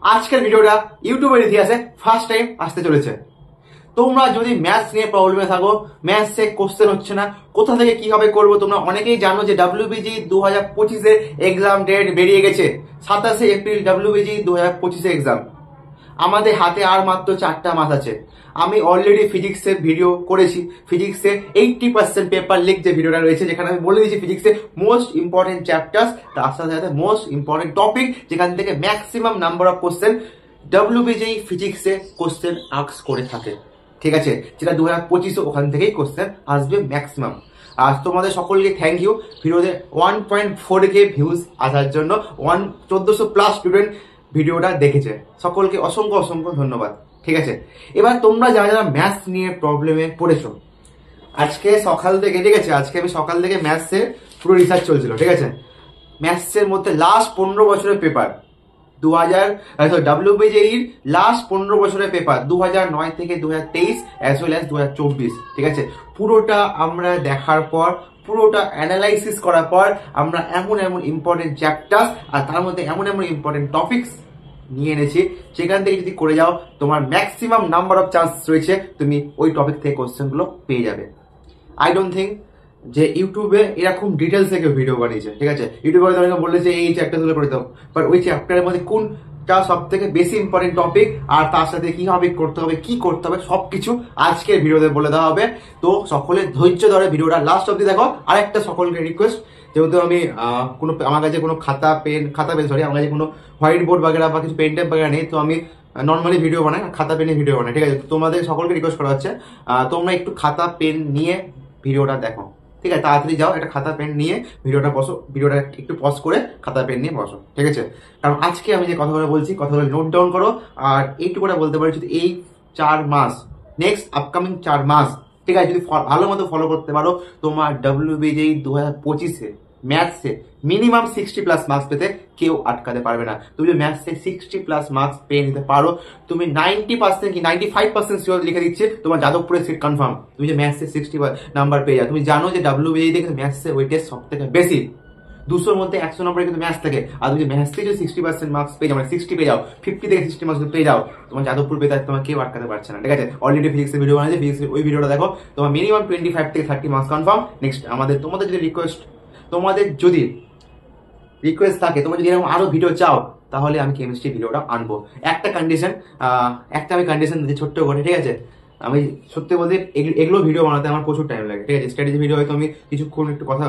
আজকের ভিডিওটা ইউটিউবের ইতিহাসে ফার্স্ট টাইম আসতে চলেছে। তোমরা যদি ম্যাথস নিয়ে প্রবলেমে থাকো, ম্যাথসে কোশ্চেন হচ্ছে না, কোথা থেকে কিভাবে করবো, তোমরা অনেকেই জানো যে WBG 2025 এক্সাম ডেট বেরিয়ে গেছে। 27 এপ্রিল WBG 2025 এক্সাম। আমাদের হাতে আর মাত্র 4টা মাস আছে। আমি অলরেডি ফিজিক্সের ভিডিও করেছি। ফিজিক্সে 80% পেপার লিক যে ভিডিওটা রয়েছে, যেখানে আমি বলে দিয়েছি ফিজিক্সে মোস্ট ইম্পর্টেন্ট চ্যাপ্টার্স, তার সাথে সাথে মোস্ট ইম্পর্টেন্ট টপিক, যেখান থেকে maximum number of question WBG ফিজিক্সে কোশ্চেন আস্ক করে থাকে। ঠিক আছে, যেটা 2025 ওখান থেকেই কোশ্চেন আসবে ম্যাক্সিমাম। আর তোমাদের সকলকে থ্যাংক ইউ। ভিডিওতে 1.4K ভিউজ আসার জন্য 1400+ স্টুডেন্ট ভিডিওটা দেখেছে। সকলকে অসংখ্য অসংখ্য ধন্যবাদ। ঠিক আছে, এবার তোমরা যারা যারা ম্যাথস নিয়ে প্রবলেমে পড়েছো, আজকে সকাল থেকে, ঠিক আছে, আজকে আমি সকাল থেকে ম্যাথসের পুরো রিসার্চ চলছিল। ঠিক আছে, ম্যাথসের মধ্যে লাস্ট 15 বছরের পেপার WBJEর লাস্ট 15 বছরের পেপার 2009 থেকে 2023 অ্যাজ ওয়েল অ্যাজ 2024। ঠিক আছে, পুরোটা আমরা দেখার পর, পুরোটা অ্যানালাইসিস করার পর আমরা এমন এমন ইম্পর্টেন্ট চ্যাপ্টার আর তার মধ্যে এমন এমন ইম্পর্টেন্ট টপিকস নিয়ে এনেছি, যেখান থেকে যদি করে যাও তোমার ম্যাক্সিমাম নাম্বার অফ চান্স রয়েছে তুমি ওই টপিক থেকে কোশ্চেনগুলো পেয়ে যাবে। আই ডোন্ট থিঙ্ক যে ইউটিউবে এরকম ডিটেলস থেকে ভিডিও বানিয়েছে। ঠিক আছে, ইউটিউবে হয়তো অনেকে বললে যে এই চ্যাপ্টারগুলো করে দাও, বাট ওই চ্যাপ্টারের মধ্যে কোনটা সব থেকে বেশি ইম্পর্টেন্ট টপিক আর তার সাথে কিভাবে করতে হবে, কি করতে হবে, সবকিছু আজকের ভিডিওতে বলে দেওয়া হবে। তো সকলে ধৈর্য ধরে ভিডিওটা লাস্ট অব্দি দেখো। আর একটা সকলকে রিকোয়েস্ট, যেহেতু আমি আমার কাছে কোনো খাতা পেন সরি, আমার কাছে কোনো হোয়াইট বোর্ড বাগেরা বা কিছু পেন টেপ বাগেরা নেই, তো আমি নর্মালি ভিডিও বানাই, খাতা পেনে ভিডিও বানাই। ঠিক আছে, তোমাদের সকলকে রিকোয়েস্ট করা হচ্ছে তোমরা একটু খাতা পেন নিয়ে ভিডিওটা দেখো। ঠিক আছে, তাড়াতাড়ি যাও, একটা খাতা পেন নিয়ে ভিডিওটা বসো, ভিডিওটা একটু পজ করে খাতা পেন নিয়ে বসো। ঠিক আছে, কারণ আজকে আমি যে কথাগুলো বলছি কথাগুলো নোট ডাউন করো। আর এইটুকুটা বলতে পারি, যদি এই 4 মাস, নেক্সট আপকামিং 4 মাস, ঠিক আছে, যদি ভালো মতো ফলো করতে পারো, তোমার WBJ 2025 ম্যাথসে মিনিমাম 60+ মার্কস পেতে কেউ আটকাতে পারবে না। তুমি যদি ম্যাথসে 60+ মার্কস পেয়ে নিতে পারো, তুমি 90% কি 95% শিওর লিখে দিচ্ছে তোমার যাদবপুরের সিট কনফার্ম। তুমি যে ম্যাথসে 60 নাম্বার পেয়ে যাও, তুমি জানো যে WBJ থেকে ম্যাথসে ওয়েটেজ সব থেকে বেশি, 200-র মধ্যে 100 নম্বরে কিন্তু ম্যাথস থাকে। আর তুমি ম্যাথস থেকে যদি 60% মার্কস পেয়ে যাও, মানে 60 পেয়ে যাও, 50 থেকে 60 মার্কস পেয়ে যাও, তোমার যাদবপুর পেতে তোমার কেউ আটকাতে পারছে না। ঠিক আছে, অলরেডি ফিজিক্সের ভিডিও বানাচ্ছে, ফিজিক্সের ওই ভিডিওটা দেখো, তোমার মিনিমাম 25 থেকে 30 মার্কস কনফার্ম। নেক্সট তোমাদের যদি রিকোয়েস্ট থাকে, তোমরা যদি এরকম আরো ভিডিও চাও, তাহলে আমি কেমিস্ট্রি ভিডিওটা আনবো। একটা আমি কন্ডিশন দিচ্ছি ছোট্ট করে। ঠিক আছে, আমি সত্যি বলতে এগুলো ভিডিও বানাতে আমার প্রচুর টাইম লাগে। ঠিক আছে, স্ট্র্যাটেজি ভিডিও হয়তো আমি কিছুক্ষণ একটু কথা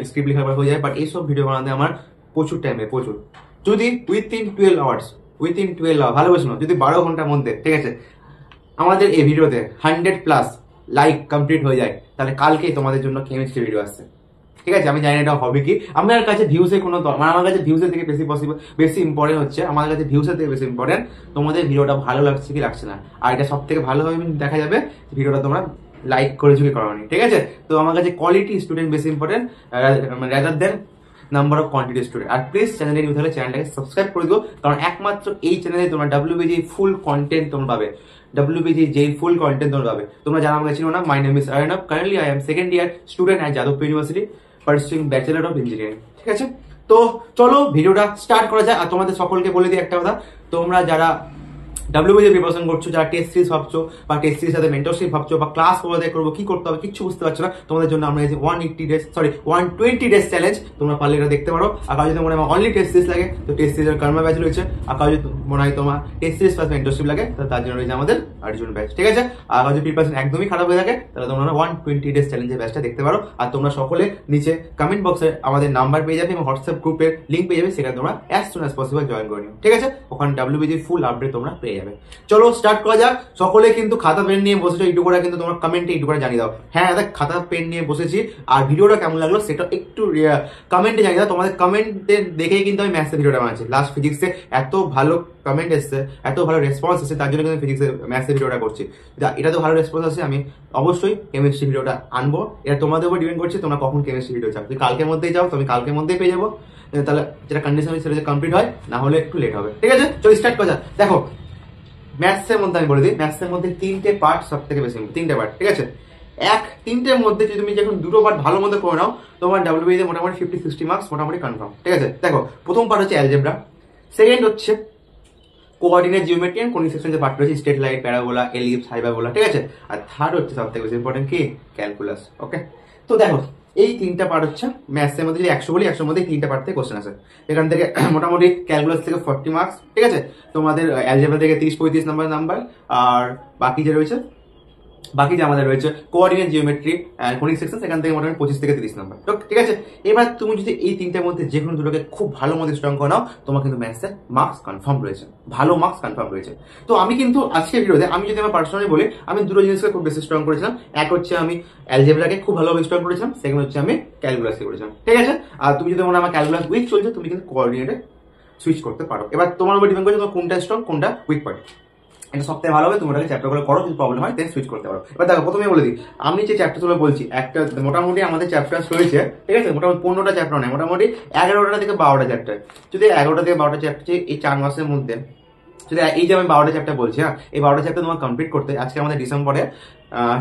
স্ক্রিপ্ট লেখার পর হয়ে যায়, বাট এইসব ভিডিও বানাতে আমার প্রচুর টাইম লাগে, প্রচুর। যদি উইথিন 12 আওয়ার্স, ভালো বলছো না, যদি 12 ঘন্টার মধ্যে, ঠিক আছে, আমাদের এই ভিডিওতে 100+ লাইক কমপ্লিট হয়ে যায়, তাহলে কালকেই তোমাদের জন্য কেমিস্ট্রি ভিডিও আসছে। ঠিক আছে, আমি জানি এটা হবে কি, আমার কাছে ভিউসের কোনো, আমার কাছে ভিউসের থেকে বেশি ইম্পর্টেন্ট হচ্ছে, আমার কাছে ভিউসের থেকে বেশি ইম্পর্টেন্ট তোমাদের ভিডিওটা ভালো লাগছে কি লাগছে না। আর এটা সব থেকে ভালোভাবে দেখা যাবে ভিডিওটা তোমরা লাইক করেছো কি করোনি। ঠিক আছে, তো আমার কাছে কোয়ালিটি স্টুডেন্ট বেশি important rather than number of quantity student. আর প্লিজ চ্যানেলে নিউ থাকলে চ্যানেলটাকে সাবস্ক্রাইব করে দিও, কারণ একমাত্র এই চ্যানেলে তোমরা WBJ ফুল কন্টেন্ট তোমরা পাবে। WBJ ফুল কন্টেন্ট তোমরা পাবে। তোমরা জানা আমাকে ছিল না, my name is Arnab, currently I am second year student at Jadavpur university pursuing bachelor of engineering. ঠিক আছে, তো চলো ভিডিওটা স্টার্ট করা যায়। আর তোমাদের সকলকে বলে দিই একটা কথা, তোমরা যারা WBJ প্রিপারেশন করছো, যারা টেস্ট সিরিজ ভাবছো বা টেস্ট সিরিজের সাথে মেন্টরশিপ ভাবছো বা ক্লাস কোথায় করবো, কি করতে হবে কিচ্ছু বুঝতে পারছো না, তোমাদের জন্য আমরা এই 120 ডেজ চ্যালেঞ্জ, তোমরা পারলে এটা দেখতে পারো। আর কারো যদি মনে হয় অনলি টেস্ট সিরিজ লাগে, তো টেস্ট সিরিজের কর্মা ব্যাচ রয়েছে। আর কারো যদি মনে হয় তোমার টেস্ট সিরিজ প্লাস মেন্টরশিপ লাগে, তার জন্য রয়েছে আমাদের অর্জুন ব্যাচ। ঠিক আছে, আর যদি প্রিপারেশন একদমই খারাপ হয়ে থাকে, তাহলে তোমরা 120 ডেজ চ্যালেঞ্জের ব্যাচটা দেখতে পারো। আর তোমরা সকলে নিচে কমেন্ট বক্সে আমাদের নাম্বার পেয়ে যাবে এবং হোয়াটসঅ্যাপ গ্রুপের লিঙ্ক পেয়ে যাবে, সেখানে তোমরা as soon as possible join করে নিও। ঠিক আছে, ওখানে WBJ ফুল আপডেট তোমরা পেয়ে যাবে। চলো স্টার্ট করা যাক। সকলে কিন্তু খাতা পেন নিয়ে বসেছো, একটু করে কিন্তু তোমরা কমেন্টে একটু করে জানিয়ে দাও, হ্যাঁ দেখ খাতা পেন নিয়ে বসেছি। আর ভিডিওটা কেমন লাগলো সেটা একটু কমেন্টে জানিয়ে দাও। তোমাদের কমেন্টে দেখেই কিন্তু আমি ম্যাথসের ভিডিওটা বানাচ্ছি। লাস্ট ফিজিক্সে এত ভালো কমেন্ট এসছে, এত ভালো রেসপন্স এসেছে, তার জন্য কিন্তু ফিজিক্সের ম্যাথসের ভিডিওটা করছি। এটা তো ভালো রেসপন্স আছে, আমি অবশ্যই কেমিস্ট্রি ভিডিওটা আনবো। এটা তোমাদের উপর ডিপেন্ড করছে তোমরা কখন কেমিস্ট্রি ভিডিও চাও। যদি কালকের মধ্যেই যাও তো আমি কালকের মধ্যেই পেয়ে যাবো, তাহলে যেটা কন্ডিশন সেটা কমপ্লিট হয়, না হলে একটু লেট হবে। ঠিক আছে, চলো স্টার্ট করা যাক। দেখো ম্যাথসের মধ্যে আমি বলে দিই, ম্যাথসের মধ্যে 3টে পার্ট সব থেকে বেশি, 3টে পার্ট। ঠিক আছে, 3টের মধ্যে যদি তুমি যখন 2টো পার্ট ভালো মতো করে নাও, তোমার WBJ মোটামুটি 50-60 মার্কস মোটামুটি কনফার্ম। ঠিক আছে, দেখো প্রথম পার্ট হচ্ছে অ্যালজেব্রা, সেকেন্ড হচ্ছে coordinate geometry and conic section যে পার্ট রয়েছে, straight line, parabola, ellipse, hyperbola, ঠিক আছে। আর থার্ড হচ্ছে সবথেকে বেশি ইম্পর্টেন্ট কি, ক্যালকুলাস। ওকে, তো দেখো এই তিনটা পার্ট হচ্ছে ম্যাথসের মধ্যে, যদি 100 বলি 100 মধ্যে তিনটা পার্ট থেকে কোশ্চেন আছে। এখান থেকে মোটামুটি ক্যালকুলাস থেকে 40 মার্কস, ঠিক আছে। তোমাদের অ্যালজেব্রা থেকে 30-35 নাম্বার, আর বাকি যে রয়েছে, বাকি যে আমাদের রয়েছে coordinate geometry and conic section, সেখান থেকে মোটামুটি 25 থেকে 30 নাম্বার, ঠিক আছে। এবার তুমি যদি এই তিনটার মধ্যে যে কোনো দুটোকে খুব ভালো মতো স্ট্রং করে নাও, তোমার কিন্তু ম্যাথসে মার্কস কনফার্ম রয়েছে, ভালো মার্কস কনফার্ম রয়েছে। তো আমি কিন্তু আজকের ভিডিওতে আমি যদি আমার পার্সোনালি বলি, আমি দুটো জিনিসকে খুব বেশি স্ট্রং করেছিলাম। এক হচ্ছে আমি অ্যালজেব্রাকে খুব ভালোভাবে স্ট্রং করেছিলাম, সেকেন্ড হচ্ছে আমি ক্যালকুলাসকে করেছিলাম, ঠিক আছে। আর তুমি যদি মনে হয় আমার ক্যালকুলাস উইক চলছে, তুমি কিন্তু কোঅর্ডিনেটে সুইচ করতে পারো। এবার তোমার উপর ডিপেন্ড করছে তোমার কোনটা স্ট্রং কোনটা উইক পয়েন্ট। এটা সবথেকে ভালো হবে, তুমি ওটাকে চ্যাপ্টারগুলো করো, যদি প্রবলেম হয় দেন সুইচ করতে পারো। এবার দেখো প্রথমে বলে দিই, আমি যে চ্যাপ্টারগুলো বলছি, একটা মোটামুটি আমাদের চ্যাপ্টার রয়েছে, ঠিক আছে, মোটামুটি 15টা চ্যাপ্টার নেই, মোটামুটি 11টা থেকে 12টা চ্যাপ্টার। যদি 11টা থেকে 12টা চ্যাপ্টার এই 4 মাসের মধ্যে, যদি এই যে আমি 12টা চ্যাপ্টার বলছি, হ্যাঁ, এই 12টা চ্যাপ্টার তোমার কমপ্লিট করতে, আজকে আমাদের ডিসেম্বরে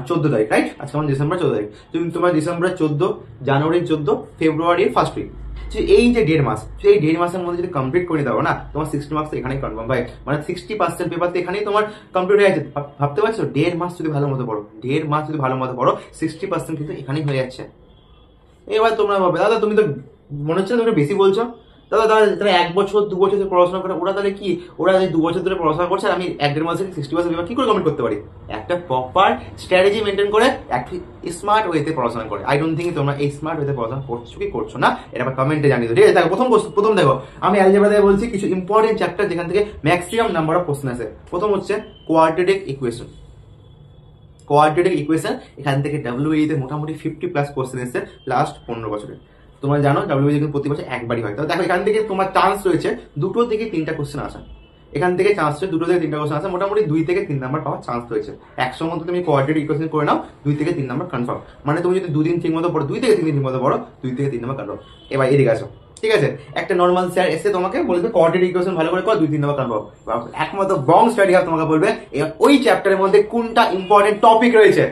14 তারিখ, রাইট, আজকে আমাদের ডিসেম্বর 14 তারিখ, তুমি তোমার ডিসেম্বরের 14, জানুয়ারির 14, ফেব্রুয়ারির ফার্স্ট উইক, এই যে 1.5 মাস, এই 1.5 মাসের মধ্যে যদি কমপ্লিট করে দাও না, তোমার 60 মার্কস এখানেই কনফার্ম ভাই, মানে 60% পেপার তো এখানেই তোমার কমপ্লিট হয়ে যাচ্ছে। ভাবতে পারছো 1.5 মাস যদি ভালো মতো পড়ো, 1.5 মাস যদি ভালো মতো পড়ো, 60% কিন্তু এখানেই হয়ে যাচ্ছে। এবার তোমরা ভাবে দাদা তুমি তো মনে হচ্ছে তোমরা বেশি বলছো, দাদা তারা 1 বছর 2 বছর ধরে পড়াশোনা করে, ওরা তাহলে কি, ওরা 2 বছর ধরে পড়াশোনা করছে, আর আমি 1.5 মাসে 60% পেপার কি করে কমপ্লিট করতে পারি? একটা প্রপার স্ট্র্যাটেজি মেনটেন করে, একটা স্মার্ট ওয়েতে পড়াশোনা করে। আই ডোন্ট থিঙ্ক তোমরা এই স্মার্ট ওয়েতে পড়াশোনা করছো কি করছো না, এটা কমেন্টে জানিয়ে দাও, ঠিক আছে। দেখো প্রথম দেখো, আমি অ্যালজেব্রা থেকে বলছি কিছু ইম্পর্টেন্ট চ্যাপ্টার যেখান থেকে ম্যাক্সিমাম নাম্বার অফ কোশ্চেন আছে। প্রথম হচ্ছে কোয়াড্রেটিক ইকুয়েশন। কোয়াড্রেটিক ইকুয়েশন এখান থেকে WBE তে মোটামুটি 50+ কোশ্চেন এসেছে লাস্ট 15 বছরে। তোমরা জানো WBE কিন্তু প্রতি বছর একবারই হয়। তো দেখো এখান থেকে তোমার চান্স রয়েছে 2 থেকে 3টা কোশ্চেন আসা, এখান থেকে চান্স রয়েছে 2 থেকে 3টা কোশ্চেন আসা, মোটামুটি 2 থেকে 3 নাম্বার পাওয়ার চান্স রয়েছে। 100 মধ্যে তুমি কোয়াড্রেটিক ইকুয়েশন করে নাও, 2 থেকে 3 নাম্বার কনফার্ম। মানে তুমি যদি 2 দিন ঠিক মতো পড়ো, 2 থেকে 3 দিন ঠিক মতো পড়ো, 2 থেকে 3 নাম্বার কনফার্ম। এবার এদিকে আসো, ঠিক আছে, একটা নর্মাল স্যার এসে তোমাকে বলবে কোয়াড্রেটিক ইকুয়েশন ভালো করে কর, 2-3 নাম্বার কনফার্ম। একমাত্র বং স্টাডি হাব তোমাকে বলবে ওই চ্যাপ্টারের মধ্যে কোনটা ইম্পর্টেন্ট টপিক রয়েছে।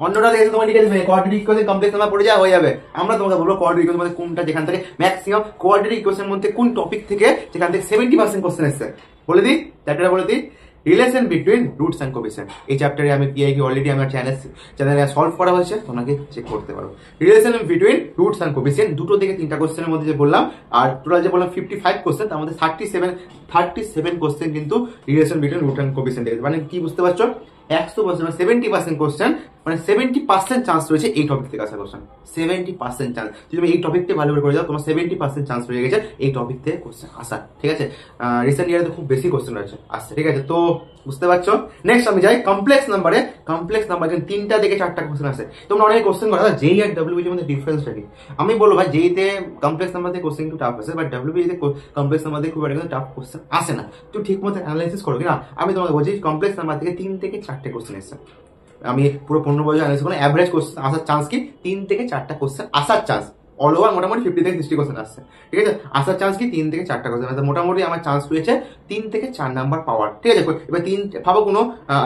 অন্যটা দেখে তোমার লিখে দেবে কোয়াড্রেটিক ইকুয়েশন কমপ্লেক্স নাম্বার পড়ে হয়ে যাবে। আমরা তোমাকে বলবো কোয়াড্রেটিক ইকুয়েশন মধ্যে কোনটা, যেখান থেকে ম্যাক্সিমাম কোয়াড্রেটিক ইকুয়েশনের মধ্যে কোন টপিক থেকে যেখান থেকে 70% কোশ্চেন এসেছে। বলে দিই চ্যাপ্টারটা বলে দিই, relation between roots and coefficient. এই চ্যাপ্টারে আমি পিআই অলরেডি আমার চ্যানেলে সলভ করা হয়েছে, তোমাকে চেক করতে পারো। Relation between roots and coefficient 2 থেকে 3টা কোশ্চেনের মধ্যে যে বললাম, আর টোটাল যে বললাম 55 কোশ্চেন, তার মধ্যে 37 কোশ্চেন কিন্তু relation between root and coefficient. মানে কি বুঝতে পারছো, 100% 70% কোশ্চেন, মানে 70% চান্স রয়েছে এই টপিক থেকে আসা কোশ্চেন। 70% চান্স, যদি তুমি এই টপিকটা ভালো করে যাও, তোমার 70% চান্স রয়ে গেছে এই টপিক থেকে কোশ্চেন আসা, ঠিক আছে। রিসেন্ট ইয়ারে তো খুব বেশি কোশ্চেন রয়েছে আসছে, ঠিক আছে। তো বুঝতে পারছো, নেক্সট আমি যাই কমপ্লেক্স নাম্বারে। কমপ্লেক্স নাম্বার কিন্তু 3টা থেকে 4টা কোশ্চেন আছে। তোমরা অনেক কোশ্চেন করো জেই আর WBE এর মধ্যে ডিফারেন্সটা কি? আমি বলবো ভাই জেইতে কমপ্লেক্স নাম্বার থেকে কোশ্চেন একটু টাফ আছে, বাট WBE তে কমপ্লেক্স নাম্বার থেকে খুব একটা টাফ কোশ্চেন আসে না। তুই ঠিক মতো অ্যানালাইসিস করো কিনা। আমি তোমাকে বলছি কমপ্লেক্স নাম্বার থেকে 3 থেকে 4টে কোশ্চেন এসেছে। আমি পুরো 15 বছর অ্যানালাইসিস করলাম, অ্যাভারেজ কোশ্চেন আসার চান্স কি 3 থেকে 4টা কোশ্চেন আসার চান্স। অল ওভার মোটামুটি 50 থেকে 60 কোশ্চেন আসছে, ঠিক আছে। আসার চান্স কি 3 থেকে 4টা কোশ্চেন আছে, মোটামুটি আমার চান্স রয়েছে 3 থেকে 4 নাম্বার পাওয়ার, ঠিক আছে। এবার ভাবো কোনো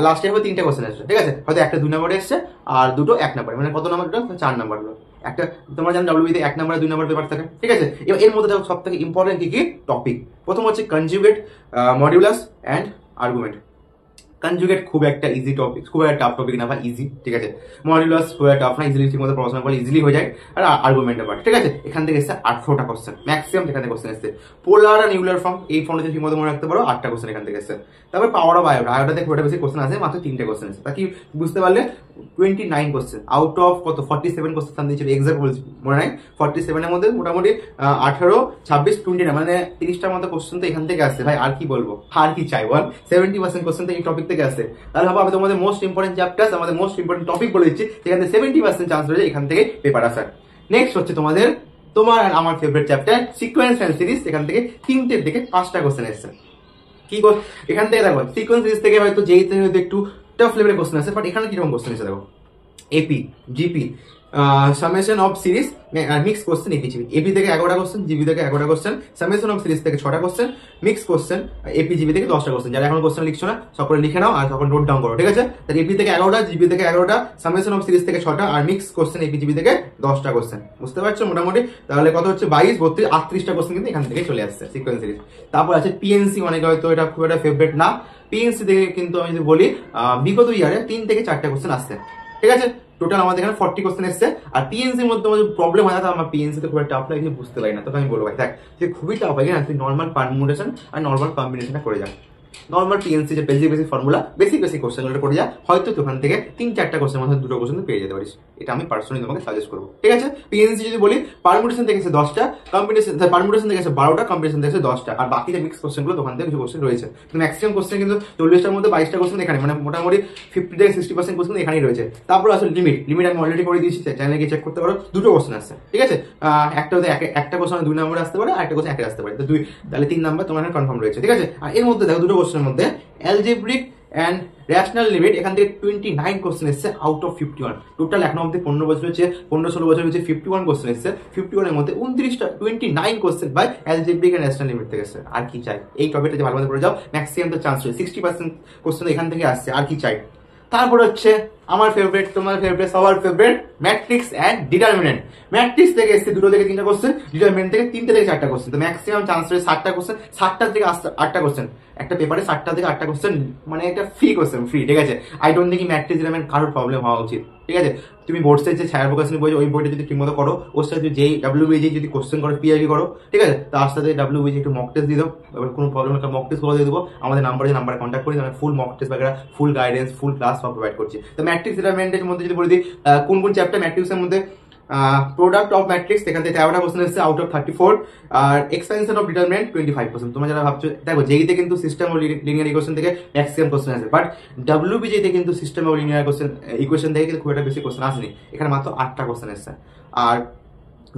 লাস্ট ইয়ার 3টে কোশ্চেন এসেছে, ঠিক আছে, হয়তো একটা 2 নম্বরে এসছে আর দুটো 1 নম্বরে, মানে কত নাম্বার? 4 নাম্বার হলো। একটা তোমরা জানো WBE তে 1 নাম্বার 2 নাম্বার পেপার থাকে, ঠিক আছে। এবার এর মধ্যে দেখো সব থেকে ইম্পর্টেন্ট কি কি টপিক। প্রথম হচ্ছে conjugate, modulus and argument. Conjugate খুব একটা ইজি টপিক, খুব একটা টাফ টপিক না ভাই, ইজি, ঠিক আছে। মডিউলাস খুব একটা টাফ না, ইজিলি ঠিক মতো পড়াশোনা করলে ইজিলি হয়ে যায়। আর আর্গুমেন্টের পার্ট, ঠিক আছে, এখান থেকে এসছে 18টা কোশ্চেন ম্যাক্সিমাম, যেখান থেকে কোশ্চেন এসছে। পোলার আর নিউলার ফর্ম, এই ফর্মটা ঠিক মতো মনে রাখতে পারো, 8টা কোশ্চেন এখান থেকে এসছে। তারপর পাওয়ার অফ আয়োটা, আয়োটাতে খুব একটা বেশি কোশ্চেন আছে, মাত্র 3টে কোশ্চেন এসছে। তা কি বুঝতে পারলে 29 কোশ্চেন আউট অফ কত 47 কোশ্চেন দিয়েছিল, এক্সাক্ট মনে নাই। 47 এর মধ্যে মোটামুটি 18, 26, 29 মানে 30টার মতো কোশ্চেন তো এখান থেকে আসছে ভাই। আর কি বলবো, আর কি চাই বল, 70% কোশ্চেন তো এই টপিক থেকে আসছে। তাহলে ভাবো আমি তোমাদের মোস্ট ইম্পর্টেন্ট চ্যাপ্টার, আমাদের মোস্ট ইম্পর্টেন্ট টপিক বলে দিচ্ছি, যেখান থেকে 70% চান্স রয়েছে এখান থেকে পেপার আসার। নেক্সট হচ্ছে তোমার আর আমার favourite chapter sequence and series. এখান থেকে 3টে থেকে 5টা কোশ্চেন এসছে। কি এখান থেকে দেখো সিকোয়েন্স সিরিজ থেকে হয়তো যেইতে হয়তো একটু টাফ লেভেলের কোশ্চেন আছে, বাট এখানে কিরকম কোশ্চেন এসে দেখো। AP, GP, summation of series, mix question, AP GP. AP থেকে 11টা কোশ্চেন, জিপি থেকে 11টা কোশ্চেন, সামেশন অফ সিরিজ থেকে 6টা question, mix question AP GP থেকে 10টা কোশ্চেন। যারা এখন কোশ্চেন লিখছো না সকলে লিখে নাও আর সকলে নোট ডাউন করো, ঠিক আছে? তাহলে এপি থেকে 11টা, জিপি থেকে 11টা, সামেশন অফ সিরিজ থেকে 6টা, আর মিক্স কোশ্চেন এপি জিপি থেকে 10টা কোশ্চেন। বুঝতে পারছো মোটামুটি? তাহলে কত হচ্ছে 22, 32, 38টা কোশ্চেন কিন্তু এখান থেকে চলে আসছে সিকোয়েন্স সিরিজ। তারপর আছে পিএনসি, অনেকে হয়তো এটা খুব একটা ফেভারিট না। পিএনসি থেকে কিন্তু আমি যদি বলি বিগত ইয়ারে 3 থেকে 4টা কোশ্চেন আসছে, ঠিক আছে? টোটাল আমাদের এখানে 40 কোশ্চেন এসছে। আর পিএনসির মধ্যে আমাদের প্রবলেম হয় না, তো আমার পিএনসি তে খুব একটা টাফ লাগে, বুঝতে পারি না। তবে আমি বলবো ভাই দেখ, যে খুবই টাফ হয় না, তুই নর্মাল পারমুটেশন আর নর্মাল কম্বিনেশনটা করে যা। নর্মাল পিএনসি যে basic basic formula, basic basic কোশ্চেনগুলো করে যা, হয়তো ওখান থেকে 3-4টা কোশ্চেন মধ্যে 2টো কোশ্চেন পেয়ে যেতে পারিস। এটা আমি পার্সোনালি তোমাকে সাজেস্ট করবো, ঠিক আছে? পিএনসি যদি বলি পারমুটেশন থেকে এসে 10টা, কম্বিনেশন পারমুটেশন থেকে এসে 12টা, কম্বিনেশন থেকে এসে 10টা, আর বাকি যে মিক্স কোশ্চেনগুলো ওখান থেকে কিছু কোশ্চেন রয়েছে। কিন্তু ম্যাক্সিমাম কোশ্চেন কিন্তু 40টার মধ্যে 22টা কোশ্চেন এখানে, মানে মোটামুটি 50 থেকে 60% কোশ্চেন এখানেই রয়েছে। তারপর আসলে লিমিট আমি অলরেডি করে দিয়েছি, চ্যানেলে গিয়ে চেক করতে পারো। 2টো কোশ্চেন আসছে, ঠিক আছে? একটা কোশ্চেন 2 নম্বরে আসতে পারে, আর একটা কোশ্চেন 1 আসতে পারে। তাহলে 3 নম্বর তোমার কনফার্ম রয়েছে, ঠিক আছে? আর এর মধ্যে দেখো 2টো কোশ্চেনের মধ্যে অ্যালজেব্রিক এন্ড রেশনাল লিমিট, এখান থেকে 29 কোশ্চেন এসছে আউট অফ 51। টোটাল এখন অব্দি 15 বছর হচ্ছে, 15-16 বছর হচ্ছে 51 কোশ্চেন এসছে। 51 এর মধ্যে 29 question by algebraic and rational limit থেকে এসছে। আর কি চাই? এই টপিকটা যে ভালো মতো করে যাও, ম্যাক্সিমাম তো চান্স রয়েছে, 60% কোশ্চেন এখান থেকে আসছে। আর কি চাই? তারপর হচ্ছে আমার ফেভারিট, তোমার ফেভারিট, সবার favourite, matrix and determinant. Matrix থেকে এসছে 2 থেকে 3টা কোশ্চেন, ডিটারমিনেন্ট থেকে 3 থেকে 4টা কোশ্চেন। তো ম্যাক্সিমাম চান্স রয়েছে 7টা কোশ্চেন, 7টা থেকে 8টা কোশ্চেন। একটা পেপারে 7টা থেকে 8টা কোশ্চেন, মানে একটা ফ্রি কোশ্চেন, ফ্রি, ঠিক আছে? I don't think matrix determinant কারোর প্রবলেম হওয়া উচিত, ঠিক আছে? তুমি বোর্ডসের যে ছায়া প্রকাশনী বই, ওই বইটা যদি ঠিকমতো করো, ওর সাথে যেই WBG যদি কোশ্চেন করো, পিআইবি করো, ঠিক আছে? তার সাথে WBG একটু মক টেস্ট দিয়ে দাও, এবার কোনো প্রবলেম হলে মক টেস্ট করে দিয়ে দেবো। আমাদের নাম্বারে কন্ট্যাক্ট করি, আমি ফুল মক টেস্ট বাগেরা, ফুল গাইডেন্স, ফুল ক্লাস সব প্রোভাইড করছি। তো ম্যাট্রিক্স ডিটারমিনেন্টের মধ্যে যদি বলে দিই কোন কোন চ্যাপ্টার ম্যাট্রিক্সের মধ্যে, প্রোডাক্ট অফ ম্যাট্রিক্স এখান থেকে 13টা কোশ্চেন এসেছে আউট অফ 34, আর এক্সপেনশন অফ ডিটারমিনেন্ট 25%। তোমরা যারা ভাবছো, দেখো জেইতে কিন্তু সিস্টেম অফ লিনিয়ার ইকুয়েশন থেকে ম্যাক্সিমাম কোশ্চেন আছে, বাট WBG-তে কিন্তু সিস্টেম অফ লিনিয়ার ইকুয়েশন থেকে কিন্তু খুব একটা বেশি কোশ্চেন আসেনি। এখানে মাত্র 8টা কোশ্চেন এসেছে। আর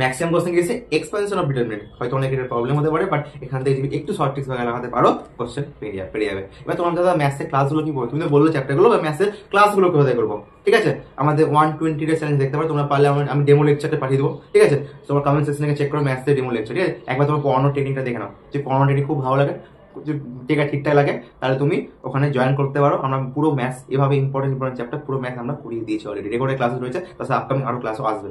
ম্যাক্সিমাম কোশ্চেন গেছে এক্সপেনশন অফ ডিটারমিনেন্ট, হয়তো অনেকের প্রবলেম হতে পারে, বাট এখান থেকে যদি একটু শর্ট ট্রিক্স লাগাতে পারো, কোশ্চেন পেয়ে যাবে। এবার তোমার দাদা ম্যাথসের ক্লাসগুলো কি করবো? তুমি তো বললো চ্যাপ্টারগুলো, বা ম্যাথসের ক্লাসগুলো কোথায় করবো, ঠিক আছে? আমাদের 120 চ্যানেল দেখতে পারো, তোমরা পারলে আমি ডেমো লেকচারটা পাঠিয়ে দেবো, ঠিক আছে? তোমার কমেন্ট সেকশনে চেক করো ম্যাথসের ডেমো লেকচার, ঠিক আছে? একবার তোমার পড়ানোর টেকনিকটা দেখে নাও, যে পড়ানোর টেকনিক খুব ভালো লাগে, ঠিকঠাক লাগে, তাহলে তুমি ওখানে জয়েন করতে পারো। আমরা পুরো ম্যাথস এভাবে ইম্পর্টেন্ট চ্যাপ্টার পুরো ম্যাথস আমরা করিয়ে দিয়েছি অলরেডি, রেকর্ডের ক্লাসেস রয়েছে, তাছাড়া আপকামিং আরো ক্লাসও আসবে।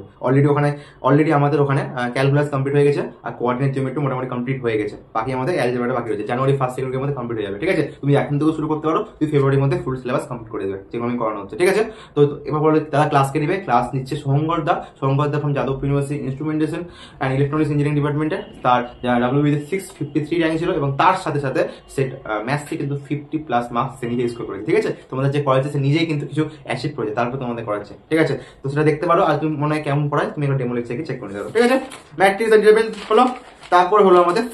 অলরেডি আমাদের ওখানে ক্যালকুলাস কমপ্লিট হয়ে গেছে, আর কোঅর্ডিনেট জিওমেট্রি মোটামুটি কমপ্লিট হয়ে গেছে। বাকি আমাদের অ্যালজেব্রাটা বাকি রয়েছে, জানুয়ারি 1 সেকেন্ডের মধ্যে কমপ্লিট হয়ে যাবে, ঠিক আছে? তুমি এখন থেকে শুরু করতে পারো, তুমি ফেব্রুয়ারির মধ্যে ফুল সিলেবাস কমপ্লিট করে দেবে, যেগুলো আমি করানো হচ্ছে, ঠিক আছে? তো এবার বলে দাদা ক্লাসকে নিবে, ক্লাস নিচ্ছে সোহঙ্গর দা from Jadavpur university instrumentation and electronics engineering ডিপার্টমেন্টের। তার WBC 653 র্যাঙ্ক ছিল, এবং তার সাথে সাথে সেট ম্যাথসে কিন্তু 50+ মার্কস সে নিজে স্কোর করেছে, ঠিক আছে? তোমাদের যে করাচ্ছে সে নিজেই কিন্তু কিছু অ্যাচিভ করেছে, তারপর তোমাদের করাচ্ছে, ঠিক আছে? তো সেটা দেখতে পারো, আর তুমি মনে হয় কেমন পড়ায় তুমি একটা ডেমো লেকচারকে চেক করে দেবো, ঠিক আছে? ম্যাট্রিক্স এন্ড ডিটারমিনেন্ট হলো। তারপর হলো আমাদের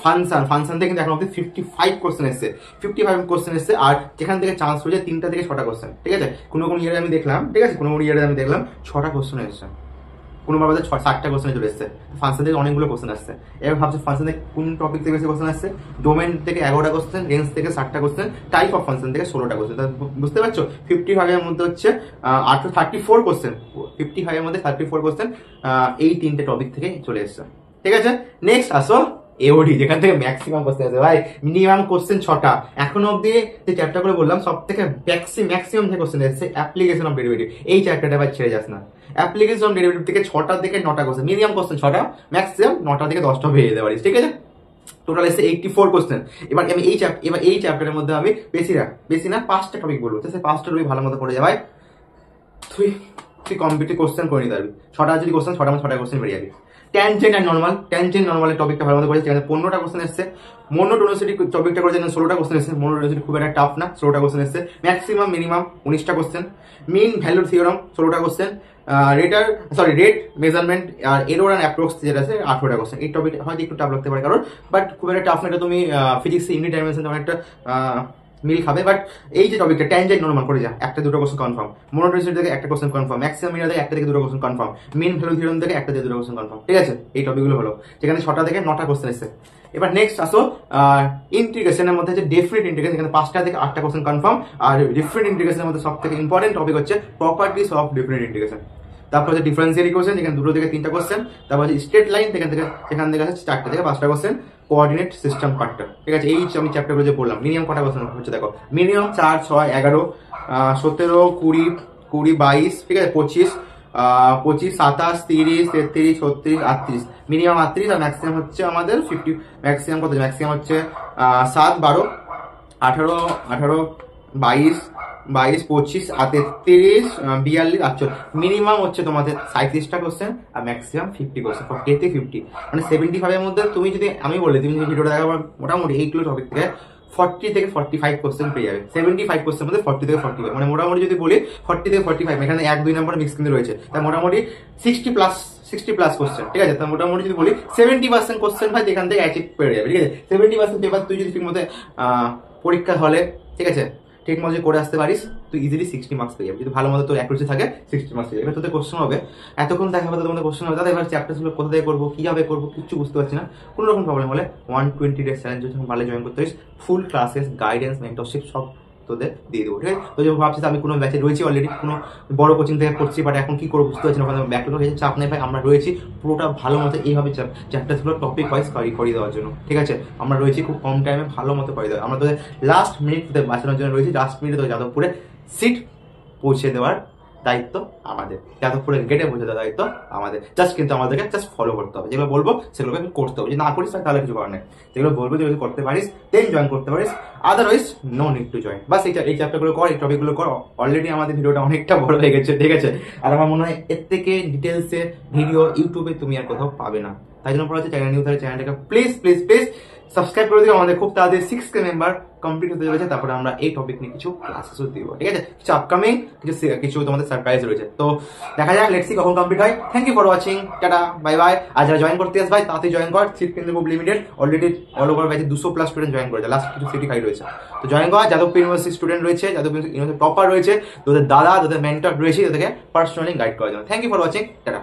ফাংশন থেকে কিন্তু এখন অব্দি 55 কোশ্চেন এসছে, 55 কোশ্চেন এসছে। আর যেখান থেকে চান্স হয়েছে 3টা থেকে 6টা কোশ্চেন, ঠিক আছে? কোনো ইয়ারে আমি দেখলাম, ঠিক আছে, কোনো ইয়ারে আমি দেখলাম 6টা কোশ্চেন এসছে, কোনো ভাবে 7টা কোশ্চেন চলে এসছে। ফাংশন থেকে অনেকগুলো কোশ্চেন আসছে। এবার ভাবছে ফাংশন থেকে কোন টপিক থেকে বেশি কোশ্চেন আসছে? ডোমেন থেকে 11টা কোশ্চেন, রেঞ্জ থেকে 7টা কোশ্চেন, টাইপ অফ ফাংশন থেকে 16টা কোশ্চেন। বুঝতে পারছো? 55 এর মধ্যে হচ্ছে 34 কোশ্চেন, 55 এর মধ্যে 34 কোশ্চেন এই 3টে টপিক থেকে চলে এসছে, ঠিক আছে? নেক্সট আসো এওডি, যেখান থেকে ম্যাক্সিমাম কোশ্চেন আছে ভাই, মিনিমাম কোশ্চেন 6টা। এখনো অব্দি যে চ্যাপ্টার করে বললাম, সব থেকে ম্যাক্সিমাম যে কোশ্চেন এসেছে অ্যাপ্লিকেশন অফ ডেরিভেটিভ। এই চ্যাপ্টারটা ভাই ছেড়ে যাস না, অ্যাপ্লিকেশন অফ ডেরিভেটিভ থেকে 6টা থেকে 9টা কোশ্চেন, মিনিমাম কোশ্চেন 6টা, ম্যাক্সিমাম 9টা থেকে 10টা পেয়ে যেতে পারিস, ঠিক আছে? টোটাল এসে 84 কোশ্চেন। এবার এই চ্যাপ্টারের মধ্যে আমি বেশি না 5টা টপিক বলবো, তো সেই 5টা টপিক ভালো মতো পড়ে যায় ভাই, তুই কম্পিটিভ কোশ্চেন করে নিতে পারবি। 6টা যদি কোশ্চেন, 6টা কোশ্চেন বেরিয়ে যাবি। ট্যানজেন্ট নর্মালের টপিকটা ভালো মতো করেছে, 15টা কোশ্চেন এসছে। মোনোটোনিসিটি টপিকটা করেছে 16টা কোশ্চেন এসছে। মোনোটোনিসিটি খুব একটা টাফ না, 16টা কোশ্চেন এসছে। ম্যাক্সিমাম মিনিমাম 19টা কোশ্চেন। মিন ভ্যালু থিওরাম 16টা কোশ্চেন। রেট মেজারমেন্ট আর এরর অ্যান্ড অ্যাপ্রক্স যেটা আছে 18টা কোশ্চেন। এই টপিক হয়তো একটু টাফ লাগতে পারে কারণ, বাট খুব একটা টাফ না। এটা তুমি ফিজিক্স ইউনিট ডাইমেনশন অনেকটা মিল খাবে, বাট এই যে টপিকটা ট্যানজেন্ট নরমাল করে যা, একটা দুটো কোশ্চেন কনফার্ম, মোনোটোনিসিটি থেকে একটা কোশ্চেন কনফার্ম, ম্যাক্সিমাম মিরার থেকে একটা থেকে দুটো question confirm, mean value theorem থেকে একটা থেকে দুটো কোশ্চেন কনফার্ম। ঠিক আছে, এই টপিকগুলো হলো যেখানে 6টা থেকে 9টা কোশ্চেন এসেছে। এবার নেক্সট আসো ইন্টিগ্রেশনের মধ্যে যে ডেফিনিট ইন্টিগ্রেশন, এখানে 5টা থেকে 8টা কোশ্চেন কনফার্ম। আর ডিফারেন্ট ইন্টিগ্রেশনের মধ্যে সব থেকে ইম্পর্টেন্ট টপিক হচ্ছে প্রপার্টিস অফ ডিফারেন্ট ইন্টিগ্রেশন। তারপর হচ্ছে ডিফারেন্সিয়াল ইকুয়েশন, যেখানে 2 থেকে 3টা কোশ্চেন। তারপর হচ্ছে স্ট্রেট লাইন, সেখান থেকে আছে 4টা থেকে 5টা কোশ্চেন। কোঅর্ডিনেট সিস্টেম পার্টটা, ঠিক আছে। এই আমি চ্যাপ্টারগুলো যে বললাম, মিনিমাম কটা কোশ্চেন হচ্ছে দেখো, মিনিমাম 4, 6, 11, 17, 20, 22, ঠিক আছে, 25, 27, 30, 33, 36, 38, মিনিমাম 38। আর ম্যাক্সিমাম হচ্ছে আমাদের 50। ম্যাক্সিমাম কত? ম্যাক্সিমাম হচ্ছে 7, 12, 18, 22, 25, 33, 42, 48। মিনিমাম হচ্ছে তোমাদের 37টা কোশ্চেন আর ম্যাক্সিমাম 50 কোশ্চেন, 40 থেকে 50, মানে 75 এর মধ্যে তুমি যদি, আমি বলি তুমি যদি ভিডিওটা দেখো, মোটামুটি এইগুলো টপিক থেকে 40 থেকে 45 কোশ্চেন পেয়ে যাবে। 75 কোশ্চেন মধ্যে 40 থেকে 45, মানে মোটামুটি যদি বলি 40 থেকে 45, এখানে 1-2 নম্বর মিক্স কিন্তু রয়েছে, তাই মোটামুটি 60 প্লাস কোশ্চেন। ঠিক আছে, তাই মোটামুটি যদি বলি 70% কোশ্চেন ভাই এখান থেকে অ্যাচিভ পেয়ে যাবে। ঠিক আছে, 70% পেপার তুই যদি ঠিক মতো পরীক্ষা হলে, ঠিক আছে, ঠিক মতো করে আসতে পারিস, তুই ইজিলি 60 মার্কস পেয়ে যাবে। যদি ভালো মতো তোর অ্যাকুরেসি থাকে 60 মার্কস পেয়ে যাবে। এবার তোদের কোশ্চেন হবে, এতক্ষণ দেখা হবে তোমাদের কোশ্চেন হবে, দাদা এবার চ্যাপ্টার ছিল কোথা থেকে করবো, কিভাবে করবো, কিচ্ছু বুঝতে পারছি না। কোনো রকম প্রবলেম হলে 120 ডেজ চ্যালেঞ্জ যখন ভালো জয়েন করতে পারিস, ফুল ক্লাসেস, গাইডেন্স, মেন্টরশিপ সব তোদের দিয়ে দেবো। ঠিক আছে, তো যখন ভাবছিস আমি কোনো ব্যাচে রয়েছি অলরেডি, কোনো বড় কোচিং থেকে করছি, বাট এখন কি করবো বুঝতে পারছি না, ওখানে ব্যাকলগ হয়েছে, চাপ নেই ভাই, আমরা রয়েছি পুরোটা ভালো মতো এইভাবে চ্যাপ্টারগুলো টপিক ওয়াইজ করিয়ে দেওয়ার জন্য। ঠিক আছে, আমরা রয়েছি খুব কম টাইমে ভালো মতো করে দেওয়া। আমরা তোদের লাস্ট মিনিট তোদের বাঁচানোর জন্য রয়েছি, লাস্ট মিনিটে তোদের যাদবপুরে সিট পৌঁছে দেওয়ার দায়িত্ব আমাদের, যাদবপুরের গেটে পৌঁছে দেওয়ার দায়িত্ব আমাদের। জাস্ট কিন্তু আমাদেরকে জাস্ট ফলো করতে হবে, যেগুলো বলবো সেগুলোকে করতে হবে। যদি না করিস তাহলে কিছু করার নেই, যেগুলো বলবো যেগুলো করতে পারিস দেন জয়েন করতে পারিস, otherwise no need to join. বাস এই চ্যাপ্টারগুলো কর, এই টপিকগুলো কর। অলরেডি আমাদের ভিডিওটা অনেকটা বড় হয়ে গেছে, ঠিক আছে, আর আমার মনে হয় এর থেকে ডিটেলসে ভিডিও ইউটিউবে তুমি আর কোথাও পাবে না। তাই জন্য পড়া হচ্ছে চ্যানেল নিউ তাহলে চ্যানেলটাকে প্লিজ প্লিজ প্লিজ সাবস্ক্রাইব করে দিও। আমাদের খুব তাড়াতাড়ি 6K মেম্বার কমপ্লিট হতে চলেছে, তারপরে আমরা এই টপিক নিয়ে কিছু ক্লাসেসও দিব। ঠিক আছে, কিছু আপকামিং কিছু তোমাদের সারপ্রাইজ রয়েছে, তো দেখা যাক, লেটস সি কখন কমপ্লিট হয়। থ্যাংক ইউ ফর ওয়াচিং, টাটা, বাই বাই। আর যারা জয়েন করতে আস ভাই তাড়াতাড়ি জয়েন কর, সিট কিন্তু খুব লিমিটেড, অলরেডি অল ওভার ব্যাচে 200+ স্টুডেন্ট জয়েন করেছে, লাস্ট কিছু সিটি খাই রয়েছে, তো জয়েন কর। যাদবপুর ইউনিভার্সিটি স্টুডেন্ট রয়েছে, যাদবপুর ইউনিভার্সিটি টপার রয়েছে, তোদের দাদা তোদের মেন্টর রয়েছে, তোদেরকে পার্সোনালি গাইড করার জন্য। Thank you for watching, tata.